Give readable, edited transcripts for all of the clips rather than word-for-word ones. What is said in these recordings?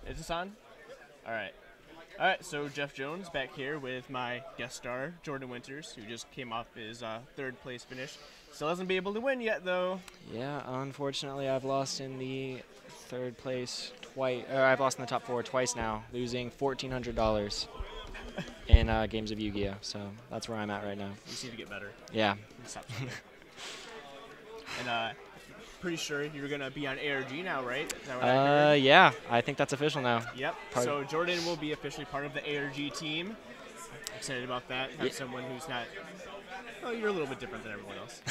Is this on? All right. All right, so Jeff Jones back here with my guest star, Jordan Winters, who just came off his third place finish. Still hasn't been able to win yet, though. Yeah, unfortunately, I've lost in the third place twice. I've lost in the top four twice now, losing $1,400 in games of Yu-Gi-Oh. So that's where I'm at right now. You seem to get better. Yeah. Stop and pretty sure you're going to be on ARG now, right? Is that what I heard? Yeah, I think that's official now. Yep. So Jordan will be officially part of the ARG team. Excited about that. Have someone who's not. Oh, you're a little bit different than everyone else.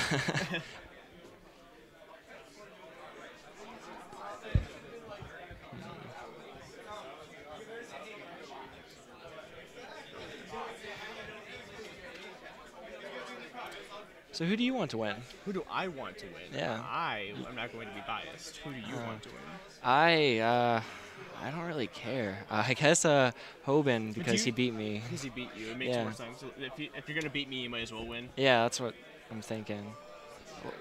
So who do you want to win? Who do I want to win? Yeah. I'm not going to be biased. Who do you want to win? I don't really care. I guess Hoban, because he beat me. Because he beat you. It makes more sense. If you're going to beat me, you might as well win. Yeah, that's what I'm thinking.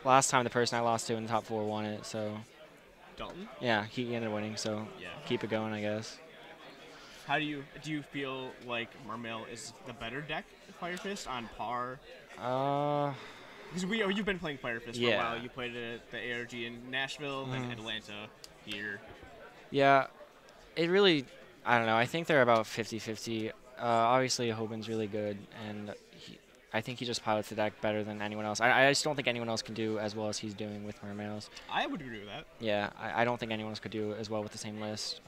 Last time the person I lost to in the top four won it, so. Dalton? Yeah, he ended up winning, so keep it going, I guess. How do you feel like Mermail is the better deck, Fire Fist, on par? Because you've been playing Fire Fist for a while. You played it at the ARG in Nashville, then Atlanta here. Yeah, it really, I don't know. I think they're about 50-50. Obviously, Hoban's really good, and I think he just pilots the deck better than anyone else. I just don't think anyone else can do as well as he's doing with Mermails. I would agree with that. Yeah, I don't think anyone else could do as well with the same list.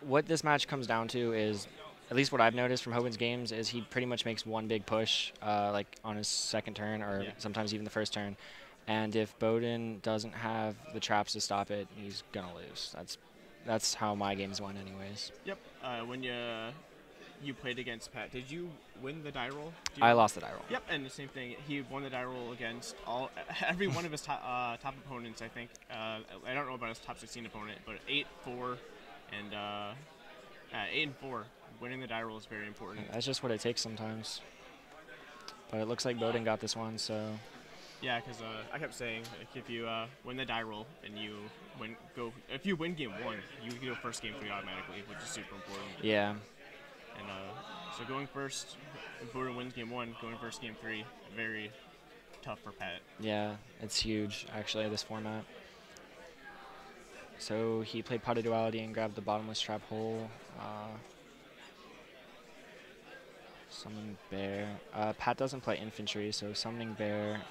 What this match comes down to is, at least what I've noticed from Hoban's games, is he pretty much makes one big push, like on his second turn or sometimes even the first turn. And if Bohdan doesn't have the traps to stop it, he's gonna lose. That's how my games went, anyways. Yep. When you played against Pat, did you win the die roll? I lost the die roll. Yep, and the same thing. He won the die roll against every one of his top opponents, I think. I don't know about his top 16 opponent, but 8-4 and 8-4. Winning the die roll is very important. That's just what it takes sometimes. But it looks like Bohdan got this one, so. Yeah, because I kept saying if you win the die roll and you if you win game 1, you go first game 3 automatically, which is super important. Yeah. And so going first, if Bohdan wins game 1, going first game 3, very tough for Pat. Yeah, it's huge actually this format. So he played Pot of Duality and grabbed the bottomless trap hole. Summon Bear. Pat doesn't play infantry, so summoning Bear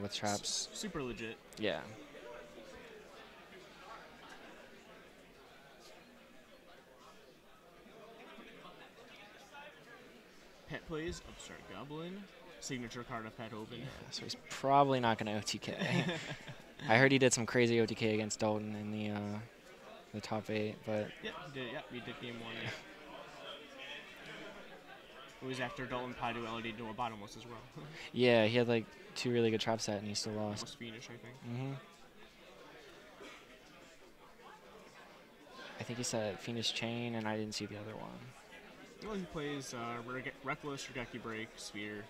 with traps. Super legit. Yeah. Pat plays Upstart Goblin, signature card of Pat Hoban. Yeah, so he's probably not going to OTK. I heard he did some crazy OTK against Dalton in the top 8, but. Yeah, he did. Yeah, he did game 1. Yeah. It was after Dalton Pot Duality to a bottomless as well. Yeah, he had like 2 really good trap set and he still lost. Almost Fiendish, I think. I think he said Fiendish Chain, and I didn't see the other one. Well, he plays Reckless, Regeki Break, Sphere.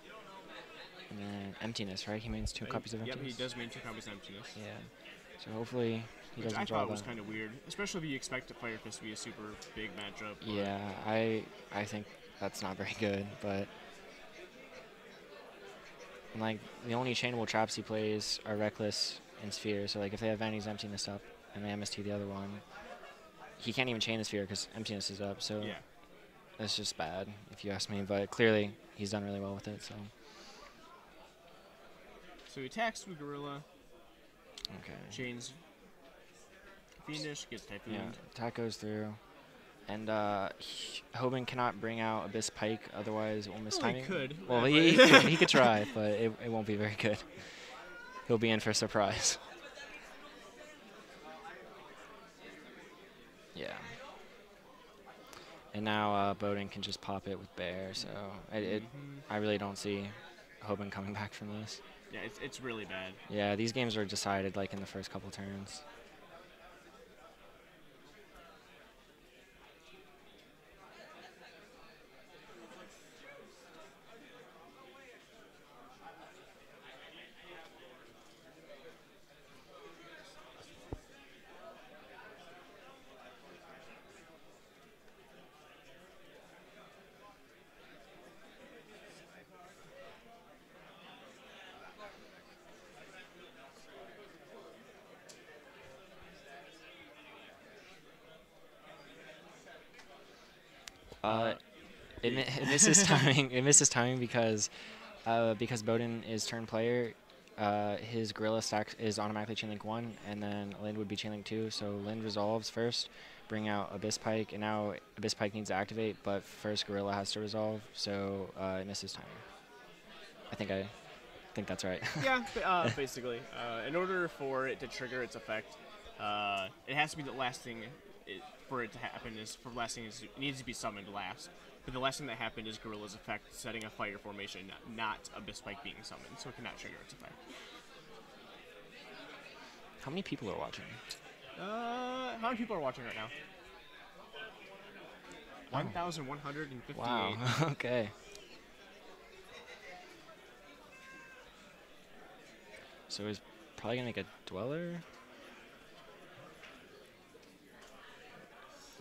And then Emptiness, right? He means 2 copies of Emptiness? Yep, he does mean 2 copies of Emptiness. Yeah. So hopefully he doesn't draw that. I thought it was kind of weird, especially if you expect a Fire Fist to be a super big matchup. Yeah, I think that's not very good, but and like the only chainable traps he plays are Reckless and Sphere. So like if they have Vanity's Emptiness up and they MST the other one, he can't even chain the Sphere because Emptiness is up. So yeah, that's just bad if you ask me. But clearly he's done really well with it. So he attacks with Gorilla. Okay. Chains Fiendish, gets Typhoon. Yeah, attack goes through. And Hoban cannot bring out Abyss Pike, otherwise it will miss timing. He could. Well, he could try, but it won't be very good. He'll be in for a surprise. Yeah. And now Bohdan can just pop it with Bear, so I really don't see Hoban coming back from this. Yeah, it's really bad. Yeah, these games are decided like in the first couple turns. It misses timing. It misses timing because Bohdan is turn player. His gorilla stack is automatically chainlink 1, and then Lind would be chainlink 2. So Lind resolves first, bring out Abyss Pike, and now Abyss Pike needs to activate, but first gorilla has to resolve, so it misses timing. I think that's right. Yeah, basically. In order for it to trigger its effect, it has to be the last thing for it to happen is it needs to be summoned last. But the last thing that happened is Gorilla's effect setting a fire formation, not Abyss Spike being summoned, so it cannot trigger its effect. How many people are watching? How many people are watching right now? 1,158. Wow. Okay. So he's probably gonna make a Dweller.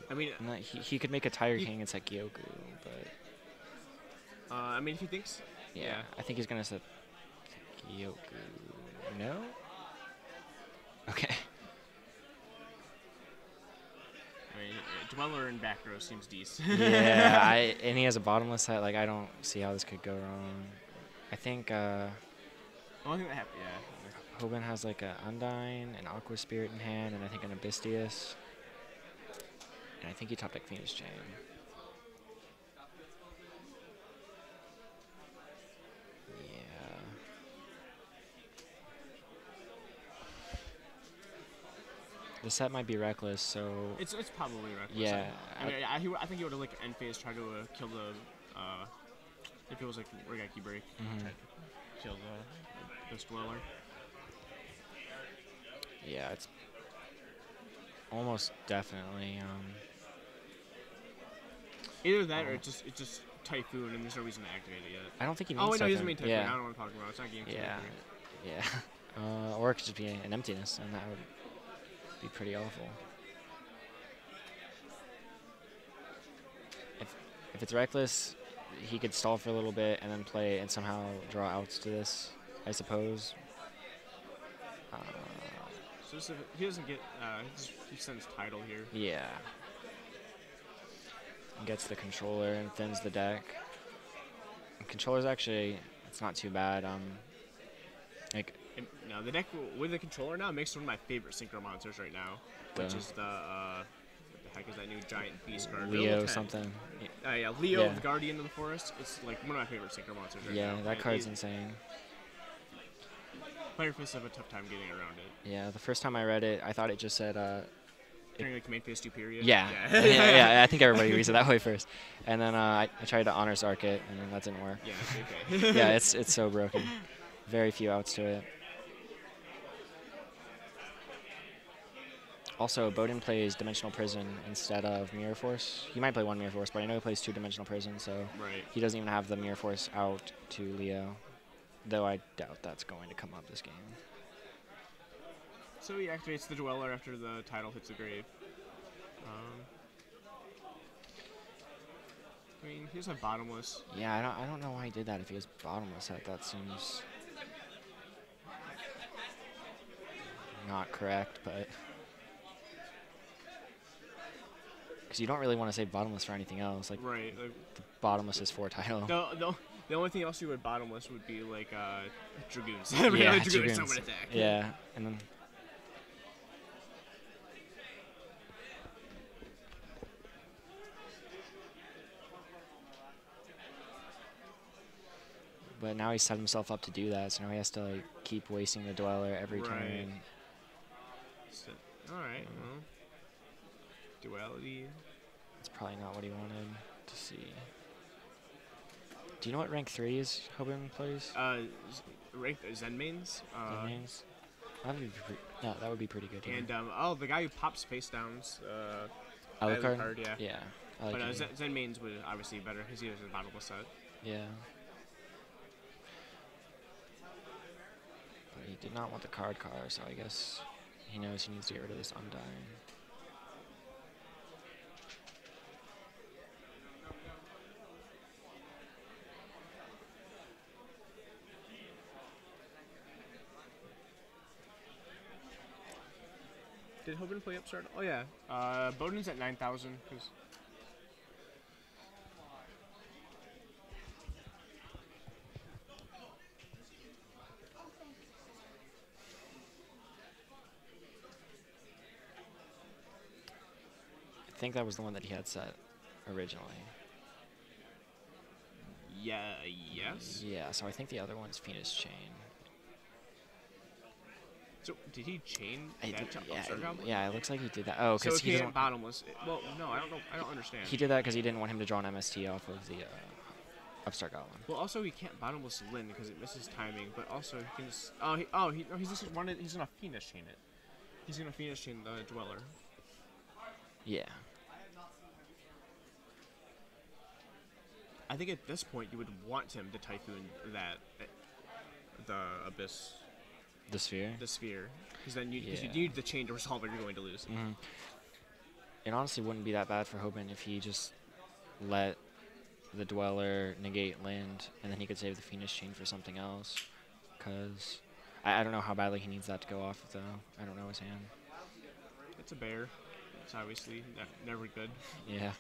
I mean, no, he could make a Tiger King and set Gyoku, but I mean, if he thinks, yeah, I think he's gonna set Gyoku. No. Okay. I mean, Dweller in back row seems decent. Yeah, and he has a bottomless set. Like, I don't see how this could go wrong. I think. The only thing that happened, yeah. Hoban has like an Undyne, an Aqua Spirit in hand, and I think an Abystius. And I think he top deck Phoenix Chain. Yeah. The set might be reckless, so. It's probably reckless. Yeah. I think he would have like end phase tried to kill the if it was like Regeki break, kill the Dweller. Yeah, it's almost definitely. Either that or it's just Typhoon and there's no reason to activate it yet. I don't think he means Typhoon. Typhoon. He doesn't mean Typhoon. Yeah. I don't know what I'm talking about. It's not game 2. Yeah. Or it could just be an emptiness, and that would be pretty awful. If it's reckless, he could stall for a little bit and then play and somehow draw outs to this, I suppose. So if he doesn't get, he sends Tidal here. Yeah. Gets the controller and thins the deck. And controller's actually, it's not too bad. Now the deck with the controller now makes one of my favorite synchro monsters right now, which is the what the heck is that new giant beast card? Leo something. Yeah, Leo, the Guardian of the Forest. It's like one of my favorite synchro monsters right now. Yeah, that card's insane. Player fists have a tough time getting around it. Yeah, the first time I read it, I thought it just said. During like main phase 2 period. Yeah. Yeah. I think everybody reads it that way first, and then I tried to honors arc it, and then that didn't work. Yeah. Okay. Yeah, it's so broken. Very few outs to it. Also, Bohdan plays Dimensional Prison instead of Mirror Force. He might play one Mirror Force, but I know he plays 2 Dimensional Prison, so he doesn't even have the Mirror Force out to Leo, though I doubt that's going to come up this game. So he activates the Dweller after the title hits the grave. I mean, he's a bottomless. Yeah, I don't know why he did that. If he has bottomless, that seems not correct, but. Because you don't really want to say bottomless for anything else. Like, right. The bottomless is 4 title. The only thing else you would bottomless would be like Dragoons. Yeah, Dragoons summon attack. Yeah, and then. But now he set himself up to do that, so now he has to like keep wasting the Dweller every turn. So, all right. Well. Duality. That's probably not what he wanted to see. Do you know what rank 3 is Hoban plays? Rank Zen mains. Zen mains? That would be pretty good. And the guy who pops face downs. Alucard? Yeah. Yeah. But Zen mains would obviously be better because he has a bottomless set. Yeah. But he did not want the card, so I guess he knows he needs to get rid of this Undyne. Did Hoban play Upstart? Oh yeah. Bohdan's at 9,000. think that was the one that he had set originally. Yeah. Yes. Yeah. So I think the other one's Phoenix Chain. So did he chain that to Upstart Goblin? Yeah, it looks like he did that. Oh, because so he can't bottomless. Well, no, I don't know. I don't understand. He did that because he didn't want him to draw an MST off of the Upstart Goblin. Well, also he can't bottomless Lin because it misses timing. But also he can just. He's just wanted. He's gonna Phoenix chain it. He's gonna Phoenix chain the Dweller. Yeah. I think at this point you would want him to Typhoon the Abyss. The Sphere? The Sphere. Because then you need the chain to resolve it, you're going to lose. Mm-hmm. It honestly wouldn't be that bad for Hoban if he just let the Dweller negate land, and then he could save the Phoenix Chain for something else. Because I don't know how badly he needs that to go off, though. I don't know his hand. It's a bear. It's obviously never good. Yeah.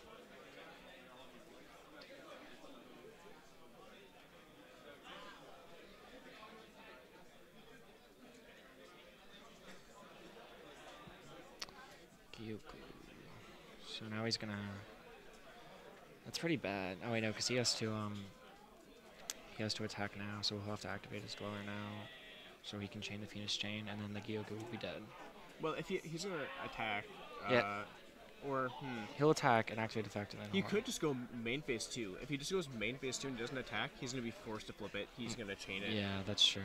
So now he's gonna. That's pretty bad. Oh wait, no, because he has to attack now, so we'll have to activate his Dweller now, so he can chain the Phoenix Chain, and then the Gyoku will be dead. Well, if he's gonna attack, he'll attack and activate effect, and then he could just go main phase 2. If he just goes main phase 2 and doesn't attack, he's gonna be forced to flip it. He's gonna chain it. Yeah, that's true.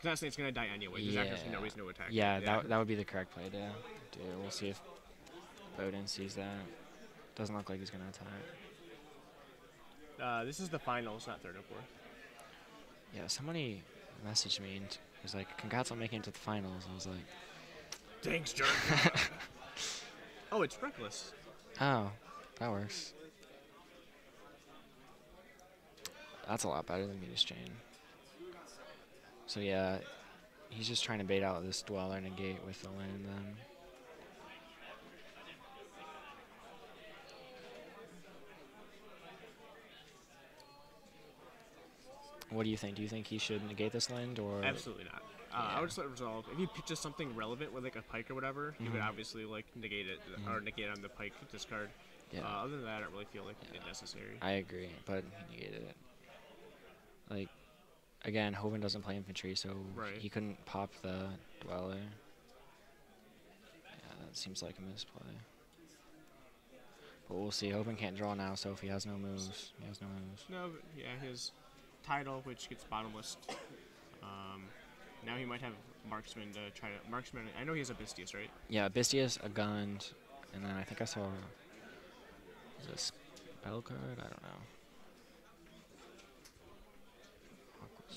Not saying it's gonna die anyway. There's actually no reason to attack. Yeah, that would be the correct play to do. We'll see if Bohdan sees that. Doesn't look like he's gonna attack. This is the finals, not third and fourth. Yeah, somebody messaged me and was like, "Congrats on making it to the finals." I was like, "Thanks, jerk." Oh, it's Reckless. Oh, that works. That's a lot better than Phoenix Chain. So yeah, he's just trying to bait out this Dweller negate with the land then. What do you think? Do you think he should negate this land, or? Absolutely not. I would just let it resolve. If he pitches something relevant with like a pike or whatever, he would obviously like negate it or negate on the pike discard. Yeah. Other than that, I don't really feel like it's necessary. I agree, but he negated it. Like, again, Hoban doesn't play infantry, so he couldn't pop the Dweller. Yeah, that seems like a misplay. But we'll see. Hoban can't draw now, so if he has no moves, he has no moves. No, but yeah, his Tidal, which gets bottomless. Now he might have Marksman to try to... Marksman, I know he has a Bistius, right? Yeah, Bistius, a Gund, and then I think I saw... Is it a spell card? I don't know.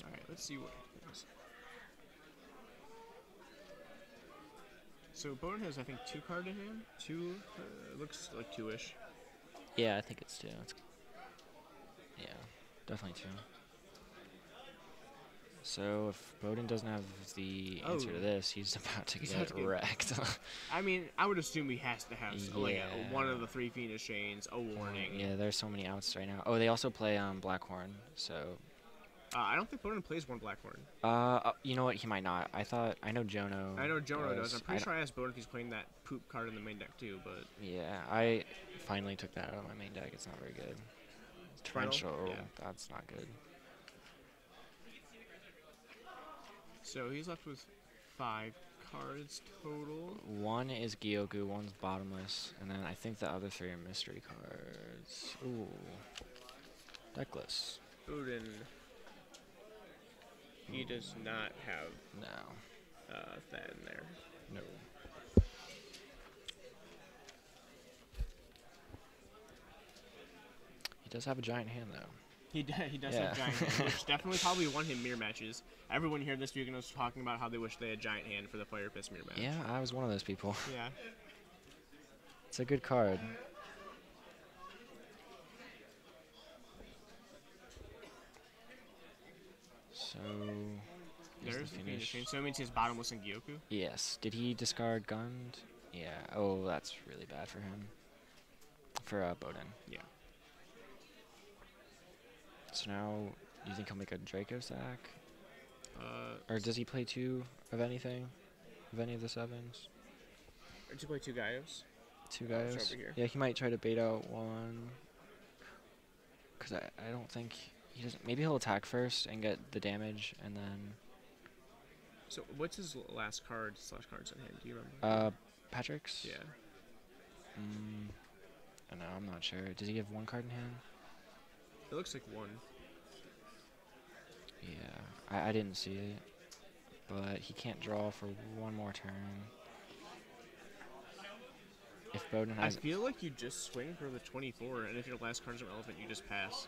Alright, let's see what it is. So Bohdan has, I think, 2 card in hand? 2? Looks like 2-ish. Yeah, I think it's 2. Yeah, definitely 2. So if Bohdan doesn't have the answer to this, he's about to get wrecked. I mean, I would assume he has to have like one of the 3 Phoenix Chains, a warning. Yeah, there's so many outs right now. Oh, they also play Blackhorn, so... I don't think Bohdan plays 1 Blackhorn. You know what? He might not. I know Jono. I know Jono does. I'm pretty sure I asked Bohdan if he's playing that poop card in the main deck too, but... Yeah, I finally took that out of my main deck. It's not very good. Torrential, that's not good. So he's left with 5 cards total. 1 is Gyoku, 1's bottomless, and then I think the other 3 are mystery cards. Ooh. Deckless. Bohdan. He does not have that in there. No. He does have a giant hand, though. He does have giant hand, which definitely probably won him mirror matches. Everyone here this weekend was talking about how they wish they had giant hand for the Fire Fist mirror match. Yeah, I was one of those people. Yeah. It's a good card. So... There's the Phoenix Chain. So it means his bottomless in Gyoku? Yes. Did he discard Gund? Yeah. Oh, that's really bad for him. For Bohdan. Yeah. So now, you think he'll make a Draco sack? Or does he play 2 of anything? Of any of the 7s? Did you play 2 Gaios? 2 Gaios? Yeah, he might try to bait out 1. Because I don't think he doesn't. Maybe he'll attack first and get the damage, and then. So what's his last cards in hand? Do you remember? Patrick's. Yeah. No, I'm not sure. Does he have 1 card in hand? It looks like 1. Yeah, I didn't see it, but he can't draw for 1 more turn. If Bohdan has. I feel like you just swing for the 24, and if your last card isn't relevant, you just pass.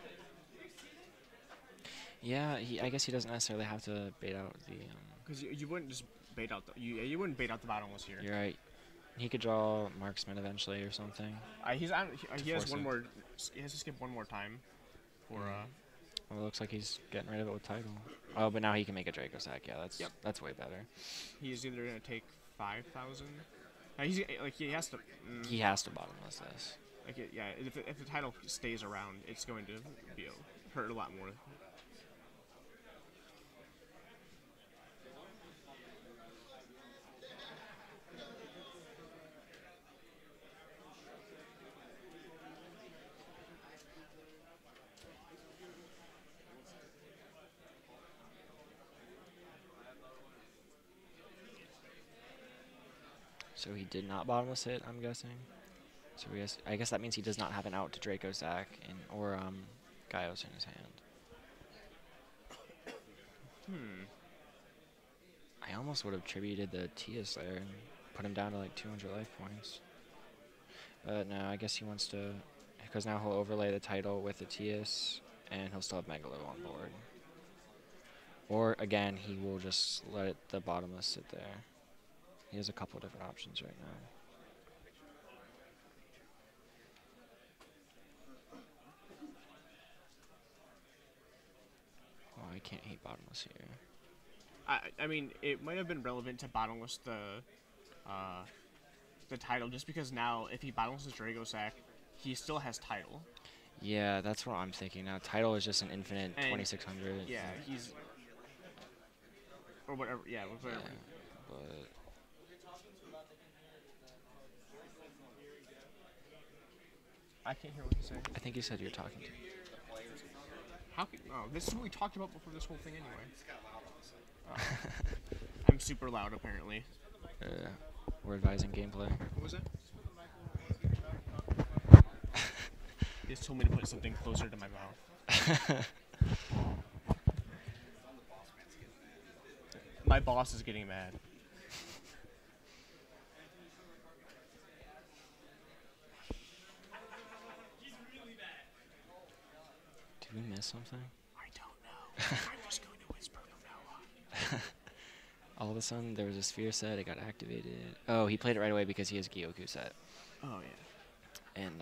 Yeah, I guess he doesn't necessarily have to bait out the. Because you wouldn't just bait out the you wouldn't bait out the bottomless here. You're right. He could draw Marksman eventually or something. He has 1 more. He has to skip 1 more time. For Well, it looks like he's getting rid of it with title. Oh, but now he can make a Draco Sack. Yeah, that's way better. He's either gonna take 5,000. He has to. He has to bottomless this. If the title stays around, it's going to hurt a lot more. So he did not bottomless it, I'm guessing. So I guess that means he does not have an out to Draco Sack or Gaios in his hand. I almost would have tributed the Tias there and put him down to like 200 life points. But no, I guess he wants to, because now he'll overlay the title with the Tias, and he'll still have Megalo on board. Or again, he will just let the bottomless sit there. He has a couple different options right now. Oh, I can't hate bottomless here. I mean, it might have been relevant to bottomless the title, just because now if he bottomlesses Draco Sack, he still has title. Yeah, that's what I'm thinking now. Title is just an infinite 2600. Yeah, he's or whatever. Yeah, whatever. Yeah, but I can't hear what you say. I think you said you're talking to me. This is what we talked about before this whole thing anyway. I'm super loud, apparently. We're advising gameplay. What was that? He just told me to put something closer to my mouth. My boss is getting mad. Did we miss something? I don't know. I'm just going to whisper from now on. All of a sudden, there was a sphere set. It got activated. Oh, he played it right away because he has Gyoku set. Oh, yeah. And,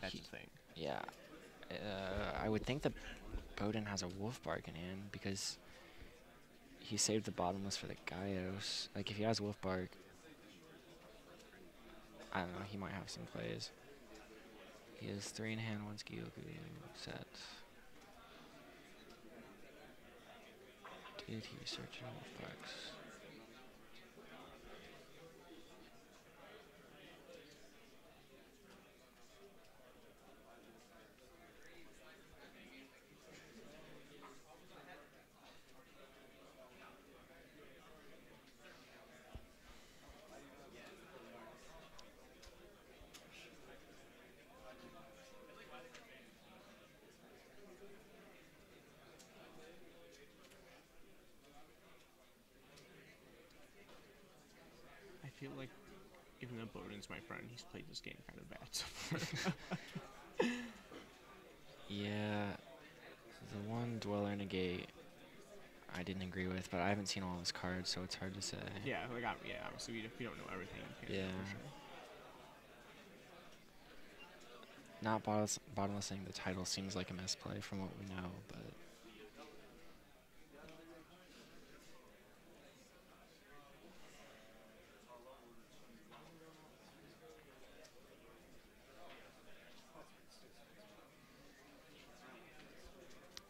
that's the thing. Yeah. I would think that Bohdan has a Wolf Bark in hand because he saved the bottomless for the Gaios. Like, if he has Wolf Bark, I don't know, he might have some plays. He has 3 in hand, 1 Gyoku set. Did he search Wolf Barks? I feel like, even though Bohdan's my friend, he's played this game kind of bad so far. Yeah, the one Dweller Negate I didn't agree with, but I haven't seen all his cards, so it's hard to say. Yeah, obviously, if you don't know everything, you can't know for sure. Not bottomlessing the title seems like a misplay from what we know, but...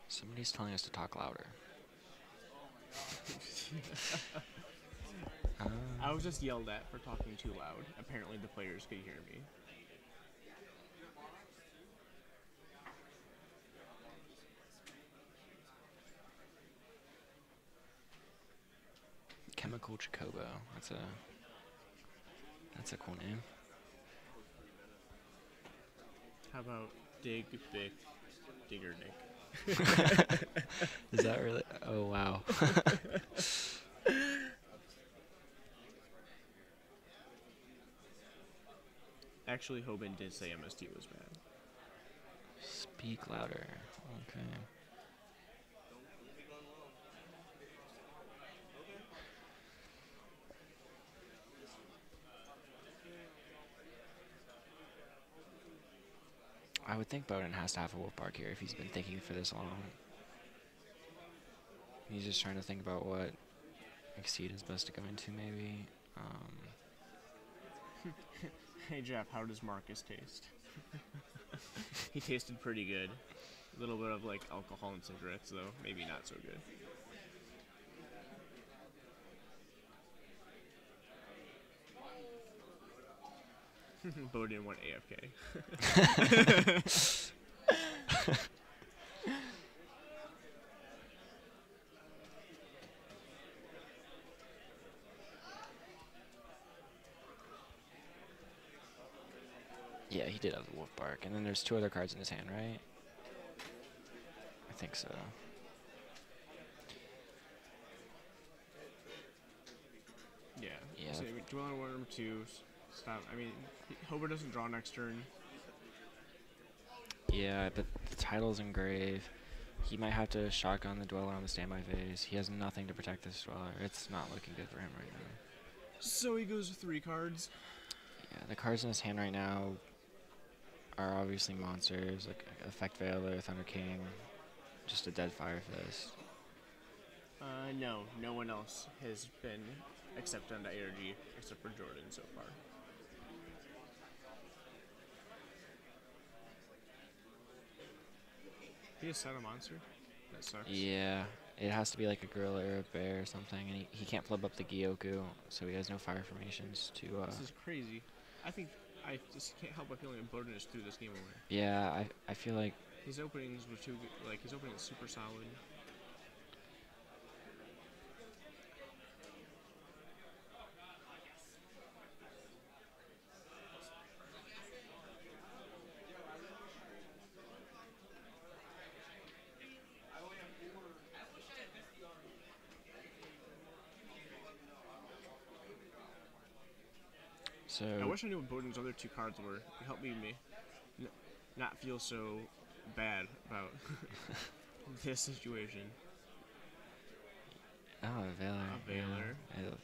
Somebody's telling us to talk louder. I was just yelled at for talking too loud. Apparently the players could hear me. Chemical Chocobo. That's a cool name. How about Dig Bick Digger Nick? Is that really? Oh wow. Actually, Hoban did say MST was bad. Speak louder. Okay. I would think Bohdan has to have a wolf bark here if he's been thinking for this long. He's just trying to think about what exceed is best to go into, maybe. Hey Jeff, how does Marcus taste? He tasted pretty good. A little bit of like alcohol and cigarettes, though. Maybe not so good. Bohdan went AFK. Yeah, he did have the wolf bark. And then there's 2 other cards in his hand, right? I think so. Yeah. Yeah. So, Dwelling Worm 2. Stop. I mean, Hoban doesn't draw next turn. Yeah, but the title's engrave. He might have to shotgun the Dweller on the standby phase. He has nothing to protect this Dweller. It's not looking good for him right now. So he goes with 3 cards. Yeah, the cards in his hand right now are obviously monsters, like Effect Veiler, Thunder King, just a dead Fire Fist. No one else has been accepted on ARG except for Jordan so far. He just set a monster? That sucks. Yeah, it has to be like a gorilla or a bear or something, and he can't flip up the Gyoku, so he has no fire formations to... This is crazy. I think I just can't help but feeling that Bohdan just threw this game away. Yeah, I feel like... His openings were too good. Like, his opening is super solid. So I wish I knew what Bohdan's other 2 cards were. It helped me not feel so bad about this situation. Oh, a Veiler. A Veiler. Yeah.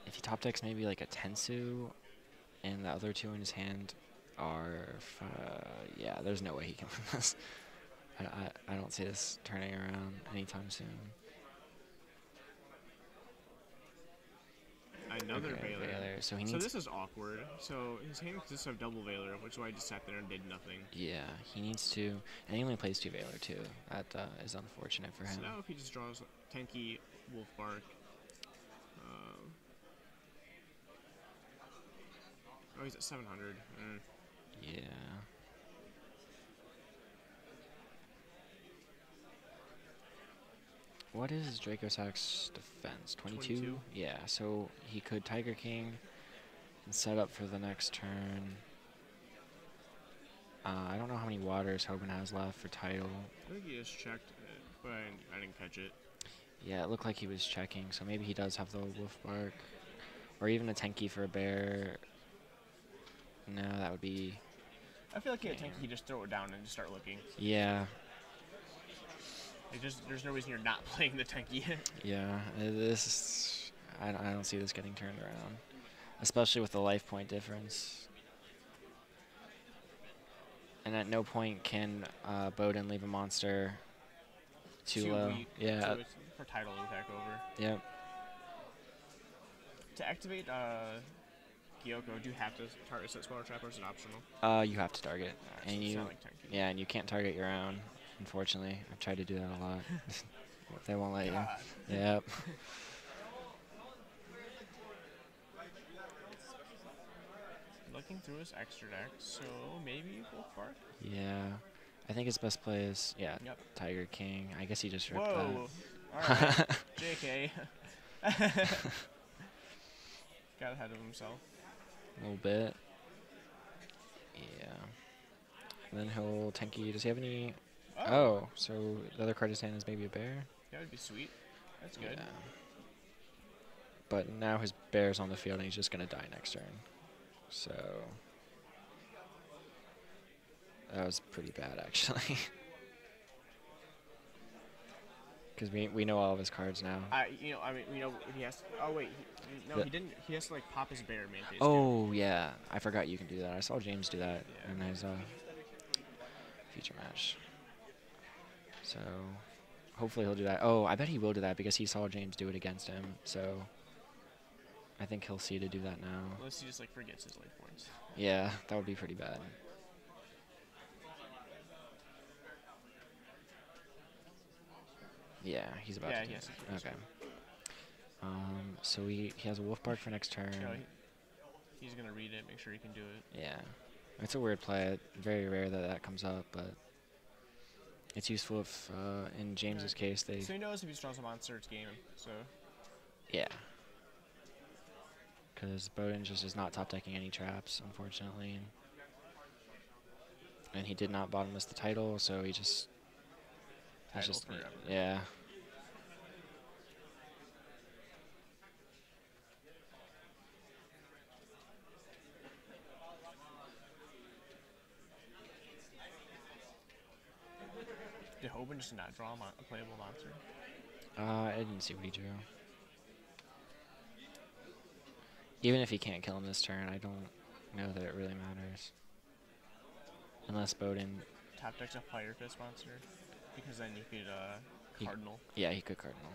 If he top decks maybe like a Tensu, and the other 2 in his hand are... yeah, there's no way he can win this. I don't see this turning around anytime soon. Another Veiler. So he needs... So this is awkward. So his hand consists of double Veiler, which is why I just sat there and did nothing. Yeah, he needs to... And he only plays 2 Veiler, too. That is unfortunate for him. So now if he just draws Tenki, Wolfbark... oh, he's at 700. Yeah. What is Dracosack's defense? 22? Yeah, so he could Tiger King and set up for the next turn. I don't know how many waters Hoban has left for title. I think he just checked it, but I didn't catch it. Yeah, it looked like he was checking, so maybe he does have the Wolf Bark. Or even a Tenki for a bear. No, that would be... I feel like he had Tenki, he just throw it down and just start looking. Yeah. Like there's no reason you're not playing the Tenki. Yeah, this is... I don't see this getting turned around. Especially with the life point difference. And at no point can Bohdan leave a monster too low. Weak, yeah. So it's for title impact over. Yep. To activate Gyoko, do you have to target set spell or trap, or is it optional? You have to target. So and it's you not like Tenki. yeah, and you can't target your own, unfortunately. I've tried to do that a lot. They won't let you. Yep. Looking through his extra deck, so maybe Wolf Bark? Yeah. I think his best play is, Tiger King. I guess he just ripped Whoa. that. Alright. JK. Got ahead of himself. A little bit. Yeah. And then he'll Tenki. Does he have any? Oh, so the other card he's hand is maybe a bear? That would be sweet. That's good. Yeah. But now his bear's on the field and he's just going to die next turn. So that was pretty bad, actually. Because we know all of his cards now. He has. Oh wait, he didn't. He has to like pop his bear main phase. Oh yeah, I forgot you can do that. I saw James do that in his feature match. So hopefully he'll do that. Oh, I bet he will do that because he saw James do it against him. So I think he'll see to do that now. Unless he just like forgets his life points. Yeah, that would be pretty bad. Yeah, he's about to do it. Okay. So he has a Wolf Bark for next turn. No, he's going to read it, make sure he can do it. Yeah. It's a weird play. Very rare that comes up, but it's useful if, in James's case, they... So he knows if he draws a monster, it's game, so... Yeah. Because Bohdan just is not top decking any traps, unfortunately. And he did not bottomless the title, so he just... Title forever. Yeah. Did Hoban just not draw a playable monster? I didn't see what he drew. Even if he can't kill him this turn, I don't know that it really matters. Unless Bohdan... Top deck's a Fire Fist monster, because then you could Cardinal. Yeah, he could Cardinal.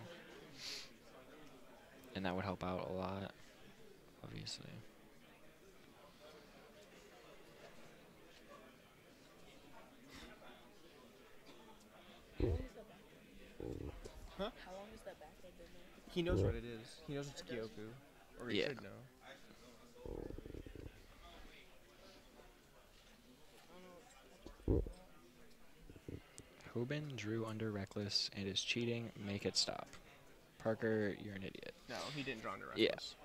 And that would help out a lot, obviously. Huh? How long is that backlog been there? He knows what it is. He knows it's Kyoku. Or he should know. Hoban drew under Reckless and is cheating. Make it stop. Parker, you're an idiot. No, he didn't draw under Reckless.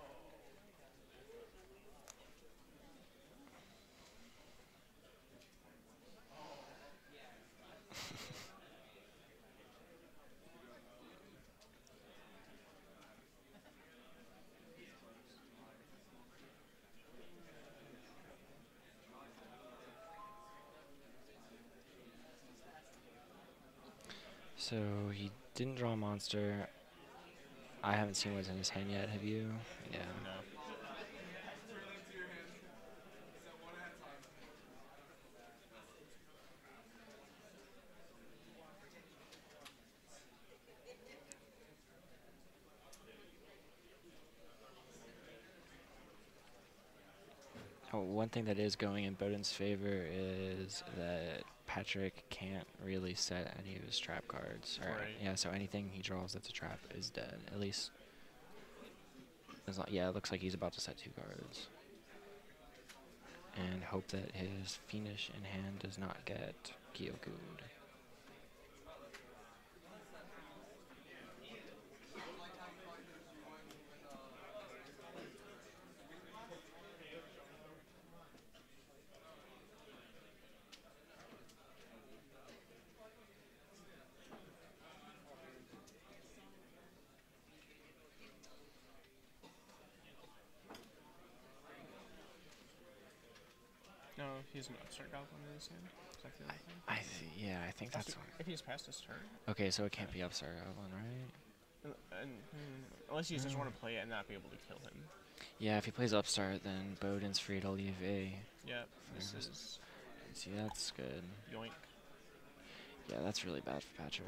So he didn't draw a monster. I haven't seen what's in his hand yet. Have you? Yeah. No. Oh, one thing that is going in Bohdan's favor is that Patrick can't really set any of his trap cards. Right. Yeah, so anything he draws that's a trap is dead. At least, yeah, it looks like he's about to set 2 cards. And hope that his Fiendish in hand does not get Kyoku'd. No, he has an upstart goblin in his hand. Is that the other thing? I think that's one. If he's passed his turn. Okay, so it can't be upstart goblin, right? Unless he just doesn't want to play it and not be able to kill him. Yeah, if he plays upstart, then Bohdan's free to leave A. Yep, this is... See, that's good. Yoink. Yeah, that's really bad for Patrick.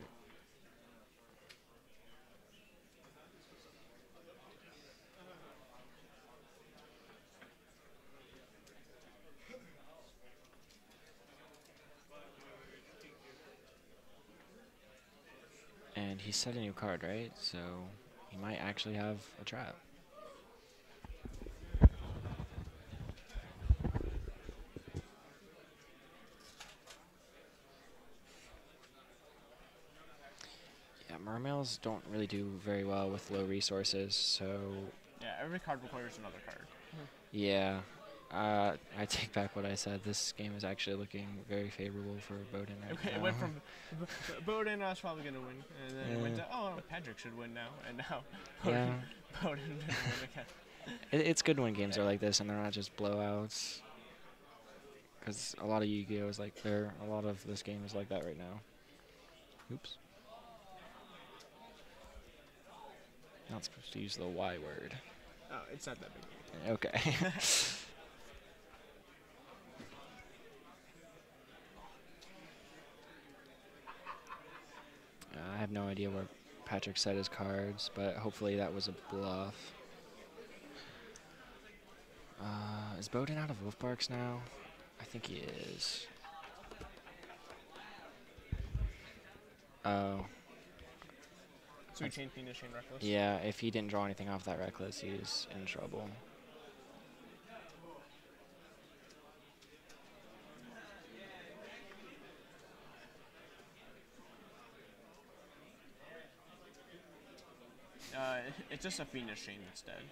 he set a new card, right? So he might actually have a trap. Yeah, Mermails don't really do very well with low resources, so... Yeah, every card requires another card. Yeah. I take back what I said. This game is actually looking very favorable for Bohdan right now. It went from Bohdan was probably going to win, and then it went to, oh, Patrick should win now, and now Bohdan didn't win again. It's good when games are like this and they're not just blowouts. Because a lot of Yu-Gi-Oh! Is like there. A lot of this game is like that right now. Oops. Not supposed to use the Y word. Oh, it's not that big. Okay. I have no idea where Patrick set his cards, but hopefully that was a bluff. Is Bohdan out of Wolfbarks now? I think he is. Oh. So he changed Phoenix Chain Reckless? Yeah, if he didn't draw anything off that Reckless, he's in trouble. It's just a Phoenix Chain instead.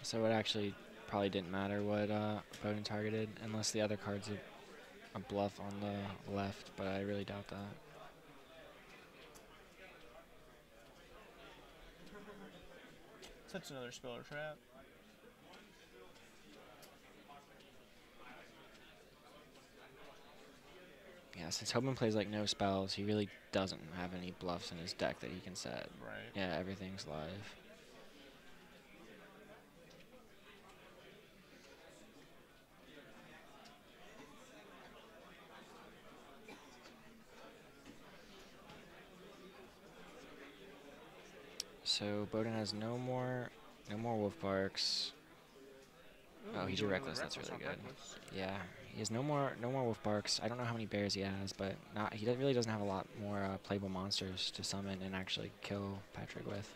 So it actually probably didn't matter what Bohdan targeted, unless the other card's a bluff on the left, but I really doubt that. Sets another spell or trap. Yeah, since Hoban plays like no spells, he really doesn't have any bluffs in his deck that he can set. Right. Yeah, everything's live. So Bohdan has no more Wolfbarks. Ooh, Oh, he's your Reckless. That's really good. Reckless. Yeah, he has no more Wolfbarks. I don't know how many bears he has, but he really doesn't have a lot more playable monsters to summon and actually kill Patrick with.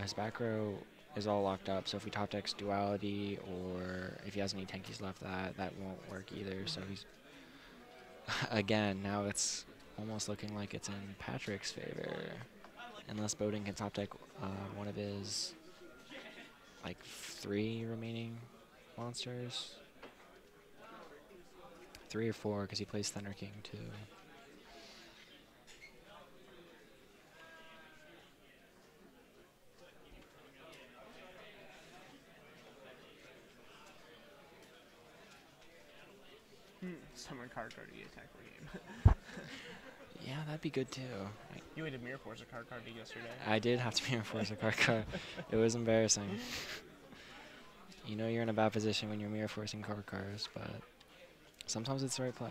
His back row is all locked up, so if we top decks Duality or if he has any tankies left, that won't work either. So he's again, now it's almost looking like it's in Patrick's favor, unless Bohdan can top deck one of his like 3 remaining monsters. 3 or 4, because he plays Thunder King too. Summon card to attack the game. Yeah, that'd be good too. You had to Mirror Force a card yesterday. I did have to Mirror Force a card. It was embarrassing. You know you're in a bad position when you're Mirror Forcing cards, but sometimes it's the right play.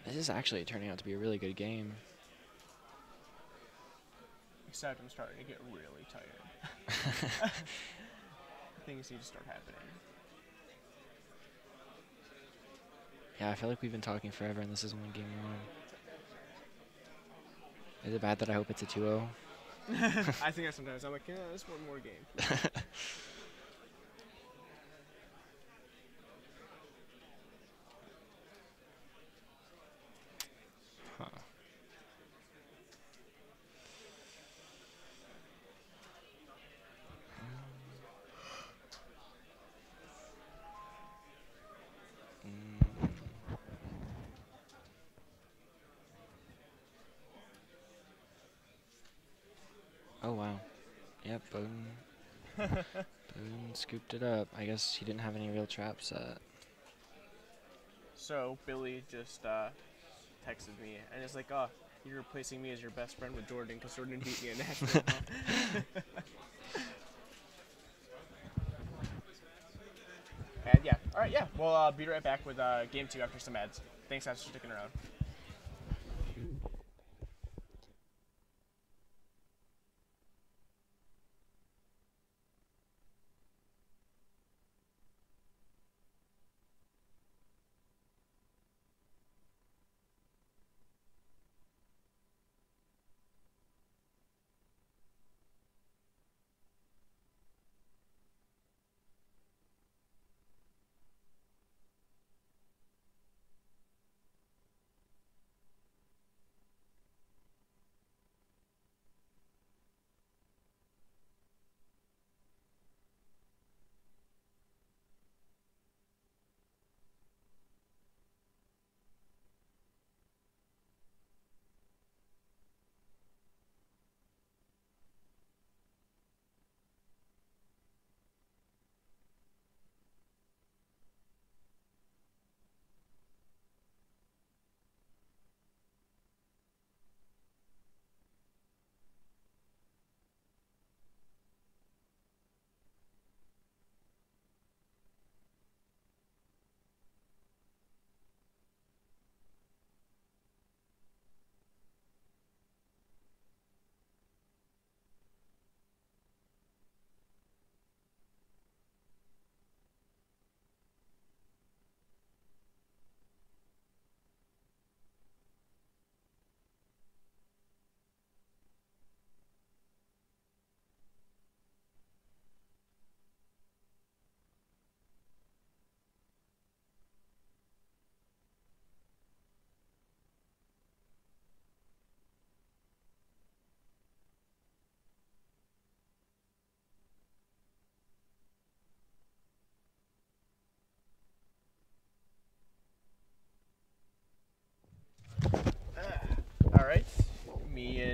This is actually turning out to be a really good game. Except I'm starting to get really tired. Things need to start happening. Yeah, I feel like we've been talking forever and this is only game 1. Is it bad that I hope it's a 2-0? I think that sometimes. I'm like, yeah, just one more game. Huh. Oh wow. Yep, Bohdan scooped it up. I guess he didn't have any real traps set. So Billy just texted me and it's like, oh, you're replacing me as your best friend with Jordan because Jordan beat me in Nashville. And yeah, all right, yeah, we'll be right back with game 2 after some ads. Thanks guys for sticking around.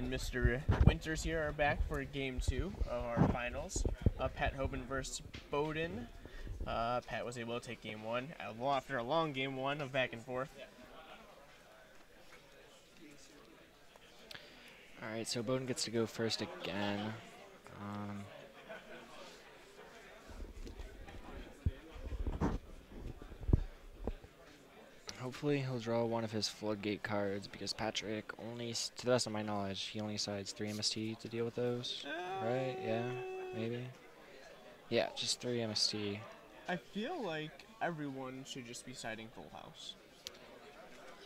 and Mr. Winters here are back for Game 2 of our finals. Pat Hoban versus Bohdan. Pat was able to take Game 1 after a long Game 1 of back and forth. All right, so Bohdan gets to go first again. Hopefully he'll draw one of his floodgate cards because Patrick only, to the best of my knowledge, he only sides 3 MST to deal with those. Right? Yeah? Maybe? Yeah, just 3 MST. I feel like everyone should just be siding Full House.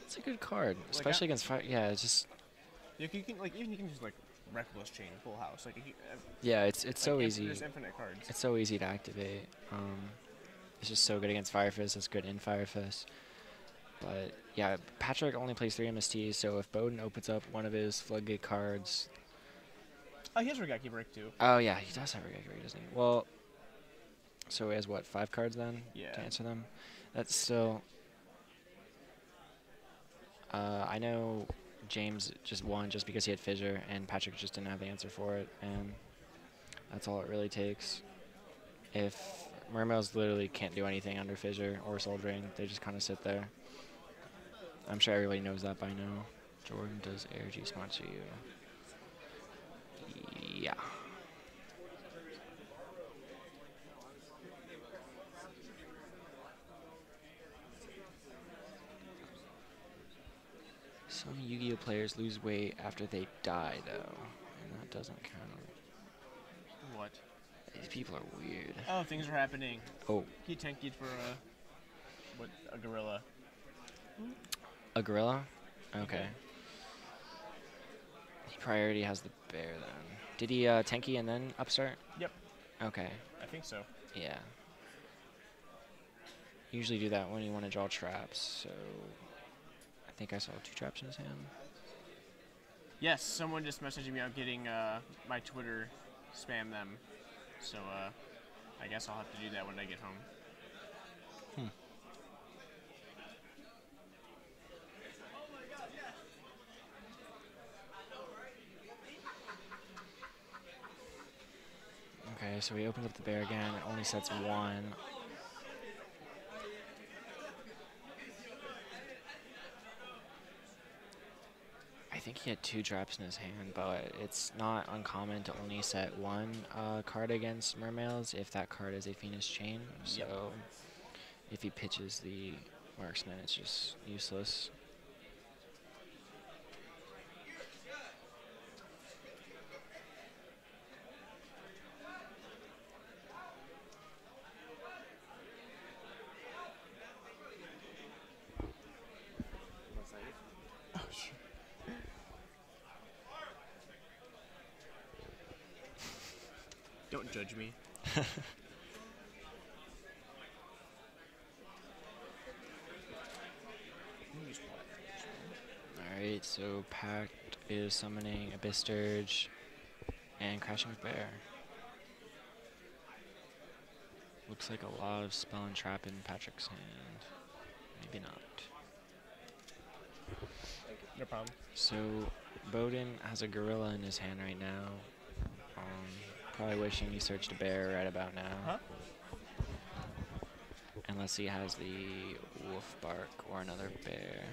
It's a good card, especially against fire. Yeah, it's just. You can even you can just like Reckless Chain Full House. Like yeah, it's so easy. There's infinite cards. It's so easy to activate. It's just so good against Fire Fist. It's good in Fire Fist. But yeah, Patrick only plays 3 MSTs, so if Bohdan opens up one of his floodgate cards. Oh, he has Regaki Brick too. Oh yeah, he does have Regaki Brick, doesn't he? Well, so he has what, 5 cards then? Yeah. To answer them? That's still. I know James just won just because he had Fissure, and Patrick just didn't have the answer for it, and that's all it really takes. If Mermails literally can't do anything under Fissure or Soul Drain, they just kind of sit there. I'm sure everybody knows that by now. Jordan, does ARG sponsor you? Yeah. Some Yu-Gi-Oh players lose weight after they die, though, and that doesn't count. What? These people are weird. Oh, things are happening. Oh. He tankied for a gorilla. A gorilla? Okay. He priority has the bear then. Did he tanky and then upstart? Yep. Okay. I think so. Yeah. Usually do that when you want to draw traps, so I think I saw 2 traps in his hand. Yes, someone just messaged me out getting my Twitter spam them. So I guess I'll have to do that when I get home. Okay, so he opens up the bear again. It only sets 1. I think he had 2 traps in his hand, but it's not uncommon to only set 1 card against Mermails if that card is a Phoenix Chain. So if he pitches the Marksman, it's just useless. Don't judge me. Alright, so Pact is summoning Abyss Sturge and crashing with Bear. Looks like a lot of spell and trap in Patrick's hand. Maybe not. No problem. So Bohdan has a gorilla in his hand right now. Probably wishing he searched a bear right about now. Huh? Unless he has the wolf bark or another bear.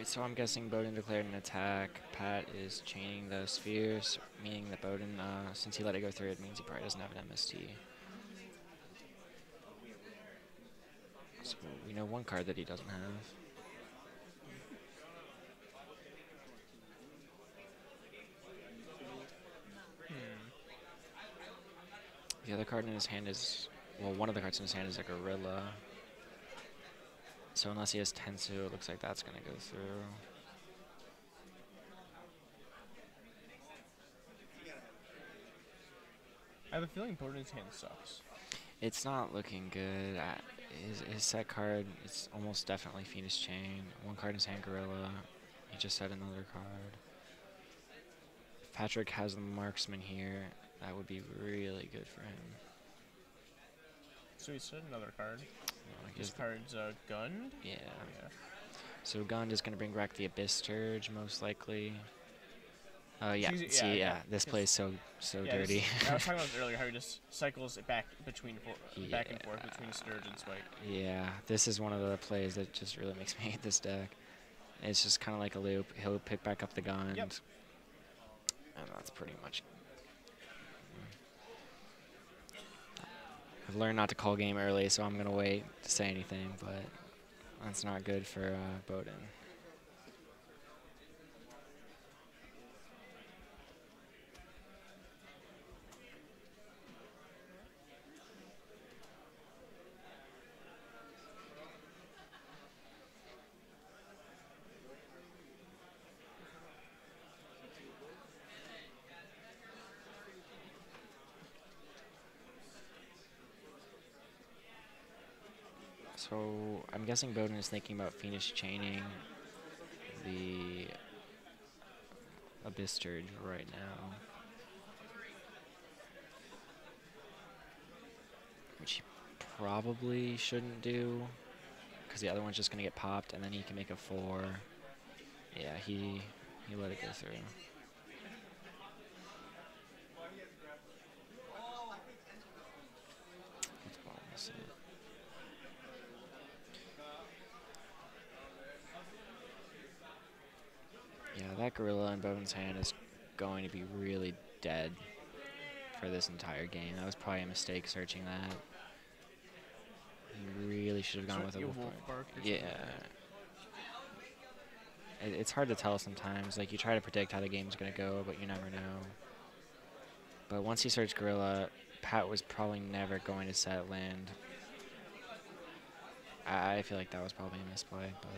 Alright, so I'm guessing Bohdan declared an attack. Pat is chaining the spheres, meaning that Bohdan, since he let it go through, it means he probably doesn't have an MST. So we know one card that he doesn't have. The other card in his hand is, well, one of the cards in his hand is a gorilla. So unless he has Tensu, it looks like that's going to go through. I have a feeling Bohdan's hand sucks. It's not looking good. His set card, it's almost definitely Phoenix Chain. One card in his hand, gorilla. He just said another card. If Patrick has the marksman here, that would be really good for him. So he said another card. Well, This card's gunned? Yeah. Yeah. So Gund is going to bring back the Abyss Sturge, most likely. Yeah. Yeah, See, yeah. this plays so Yeah, dirty. I was talking about this earlier, how he just cycles it back back and forth between Sturge and Spike. Yeah, this is one of the plays that just really makes me hate this deck. It's just kind of like a loop. He'll pick back up the Gund. Yep. And that's pretty much... I've learned not to call game early, so I'm going to wait to say anything, but that's not good for Bohdan. So I'm guessing Bohdan is thinking about Phoenix chaining the Abyss Sturge right now. Which he probably shouldn't do, because the other one's just going to get popped, and then he can make a 4. Yeah, he let it go through. Let's go on this side. Yeah, that gorilla in Bohdan's hand is going to be really dead for this entire game. That was probably a mistake searching that. He really should have gone with a wolf bark. Yeah. It's hard to tell sometimes. Like, you try to predict how the game's going to go, but you never know. But once he searched gorilla, Pat was probably never going to set land. I feel like that was probably a misplay, but...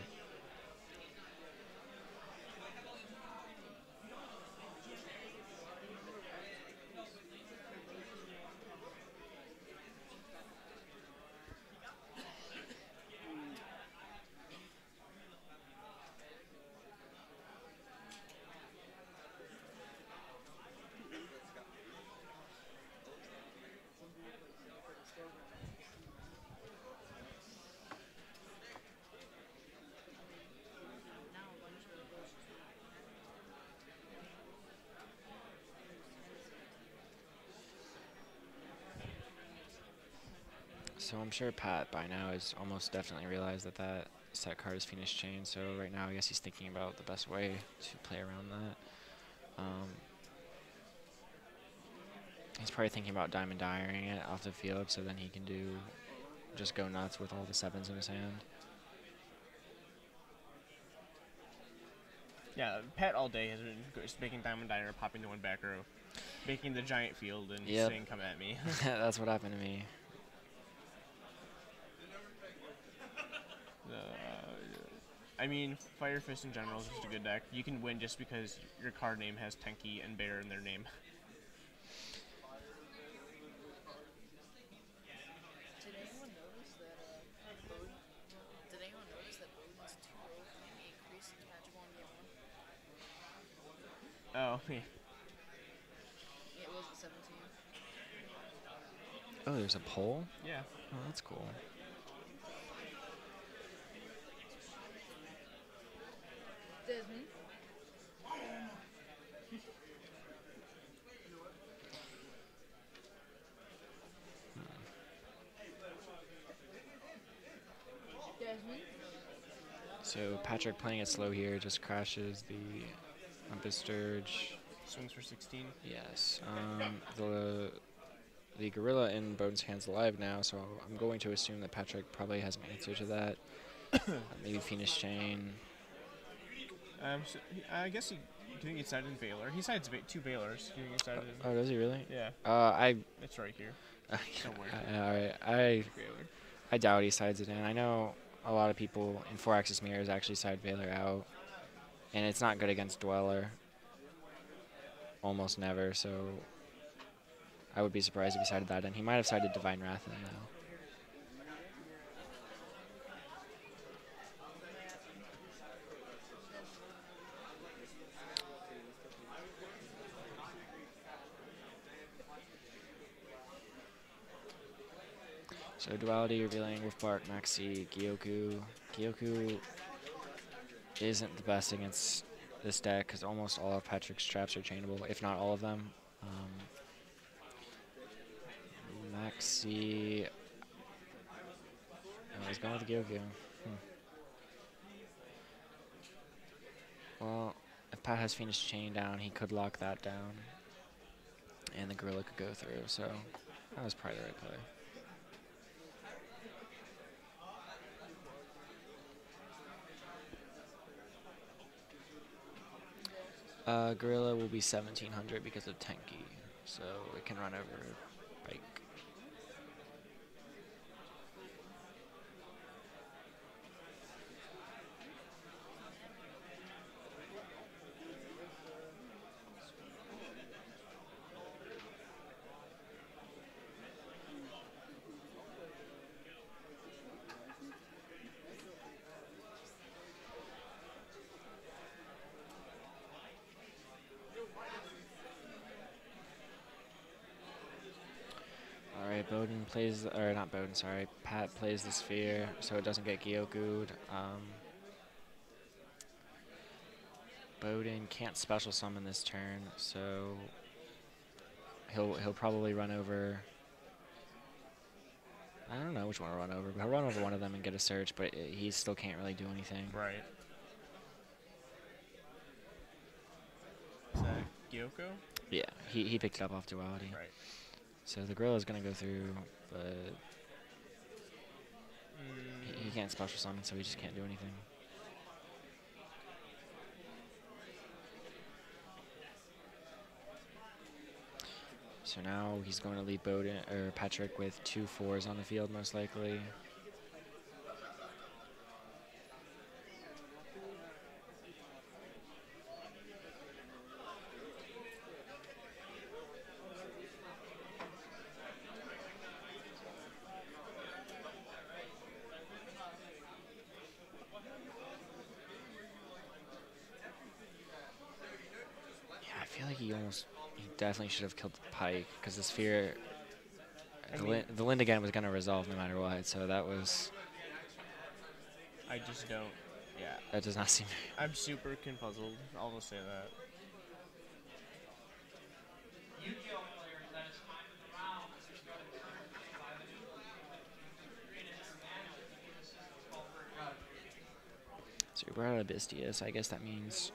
So I'm sure Pat by now has almost definitely realized that that set card is Phoenix Chain, so right now I guess he's thinking about the best way to play around that. He's probably thinking about Diamond Diring it off the field, so then he can just go nuts with all the 7s in his hand. Yeah, Pat all day has been just making Diamond Diner, popping the one back row, making the giant field, and saying, "Come at me." That's what happened to me. I mean, Fire Fist in general is just a good deck. You can win just because your card name has Temnyk and Bear in their name. Did anyone notice that Bohdan's 2-0 maybe increased his magic on game 1? Oh, yeah. It was at 17. Oh, there's a poll? Yeah. Oh, that's cool. Desmond? Desmond? So Patrick playing it slow here just crashes the Umpus Sturge. Swings for 16. Yes. The gorilla in Boden's hand's alive now, so I'm going to assume that Patrick probably has an answer to that. Maybe Phoenix Chain. So I guess do you think he sided in Baylor? He sides 2 Baylors. Do you think he sided in? Oh, does he really? Yeah. I. It's right here. Somewhere. All right. I doubt he sides it in. I know a lot of people in 4-axis mirrors actually side Baylor out, and it's not good against Dweller. Almost never, so I would be surprised if he sided that in. He might have sided Divine Wrath in, though. So Duality revealing Wolfbark, Maxi, Gyoku. Gyoku isn't the best against this deck because almost all of Patrick's traps are chainable, if not all of them. Maxi. Oh, he's going with Gyoku. Well, if Pat has Phoenix Chain down, he could lock that down. And the Gorilla could go through, so that was probably the right play. Gorilla will be 1700 because of Temnyk, so it can run over Bike. Alright, Bohdan plays, or not Bohdan, sorry, Pat plays the Sphere so it doesn't get Gyoku'd. Bohdan can't special summon this turn, so he'll probably run over. I don't know which one to run over, but he'll run over one of them and get a search, but he still can't really do anything. Right. Is that Gyoko? Yeah, he picked it up off Duality. Right. So the Gorilla's going to go through, but he can't special summon, so he just can't do anything. So now he's going to leave Bohdan, or Patrick with 2 4s on the field, most likely. I feel like he definitely should have killed the Pike because the Sphere, the Lind again was going to resolve no matter what, so that was. I just don't. Yeah. That does not seem. I'm super confuzzled. I'll just say that. So we're out of Bistius. I guess that means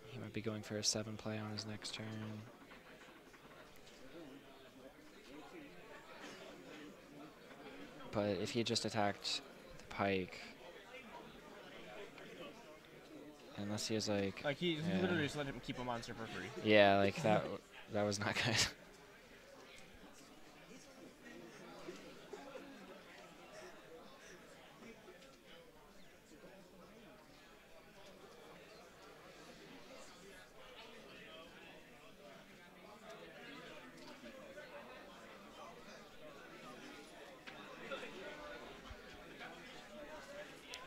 he might be going for a 7 play on his next turn. But if he had just attacked the Pike, unless he was like he literally just let him keep a monster for free. Yeah, like that was not good.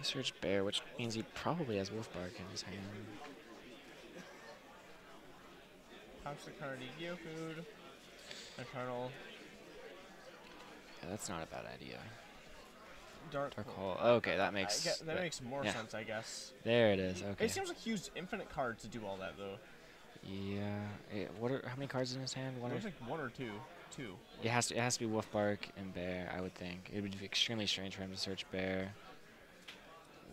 Search Bear, which means he probably has Wolfbark in his hand. Toxic card, Gyoku, Eternal. Yeah, that's not a bad idea. Dark Hole. Okay, that makes that makes more sense, I guess. There it is. Okay. It seems like he used infinite cards to do all that, though. Yeah. How many cards in his hand? There's like 1 or 2. 2. It has to be Wolfbark and Bear, I would think. It would be extremely strange for him to search Bear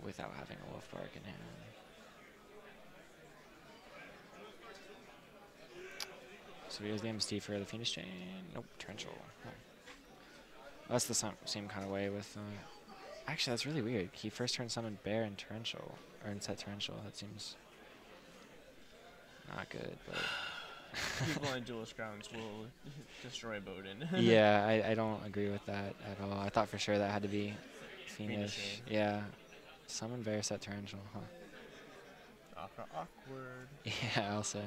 without having a Wolf Bark in hand. So he has the MST for the Phoenix Chain. Nope, Torrential. Huh. That's the same kind of way with... actually, that's really weird. He first turn summoned Bear and Torrential. Or in set Torrential. That seems not good, but... People on duelist grounds will destroy Bohdan. Yeah, I don't agree with that at all. I thought for sure that had to be Phoenix. Yeah. Summon Bear, set Torrential, huh. Awkward. Yeah, I'll say.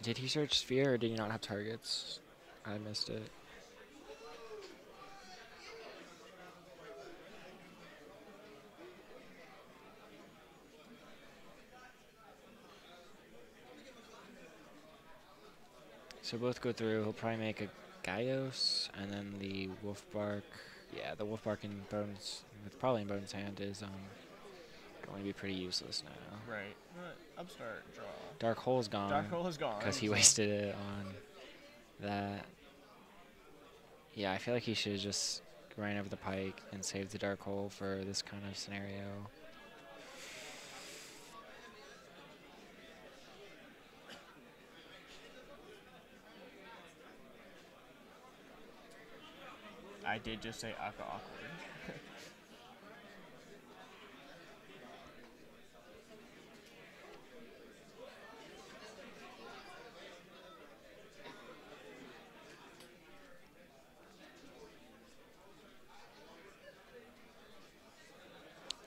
Did he search Sphere or did he not have targets? I missed it. So both go through. He'll probably make a Gaios and then the Wolf Bark. Yeah, the Wolf Bark in Bones, probably in Bones' hand, is going to be pretty useless now. Right. Upstart, draw. Dark Hole's gone. Dark Hole is gone. Because he wasted it on that. Yeah, I feel like he should have just ran over the pike and saved the Dark Hole for this kind of scenario. I did just say awkward.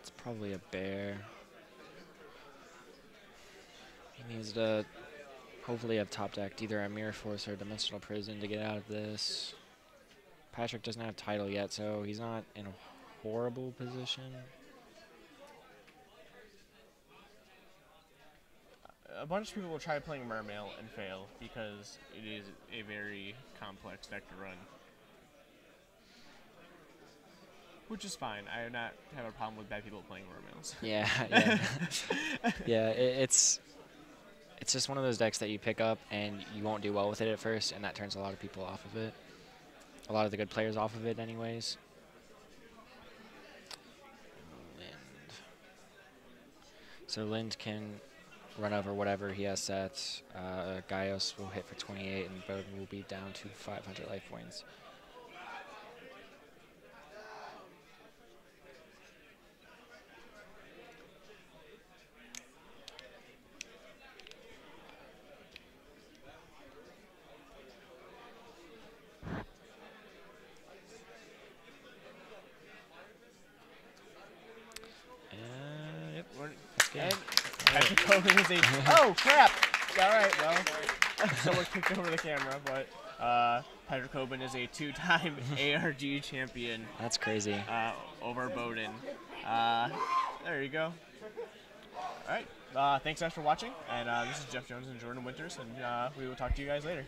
It's probably a bear. He needs to hopefully have top decked either a Mirror Force or Dimensional Prison to get out of this. Patrick doesn't have title yet, so he's not in a horrible position. A bunch of people will try playing Mermail and fail because it is a very complex deck to run. Which is fine. I do not have a problem with bad people playing Mermails. Yeah, yeah. Yeah, it's just one of those decks that you pick up and you won't do well with it at first, and that turns a lot of people off of it. A lot of the good players off of it anyways. Lind. So Lind can run over whatever he has set. Gaios will hit for 28 and Bohdan will be down to 500 life points. And Patrick Hoban is a... Oh, crap! Alright, well, someone kicked over the camera, but Patrick Hoban is a 2-time ARG champion. That's crazy. Over Bohdan. There you go. Alright, thanks guys for watching, and this is Jeff Jones and Jordan Winters, and we will talk to you guys later.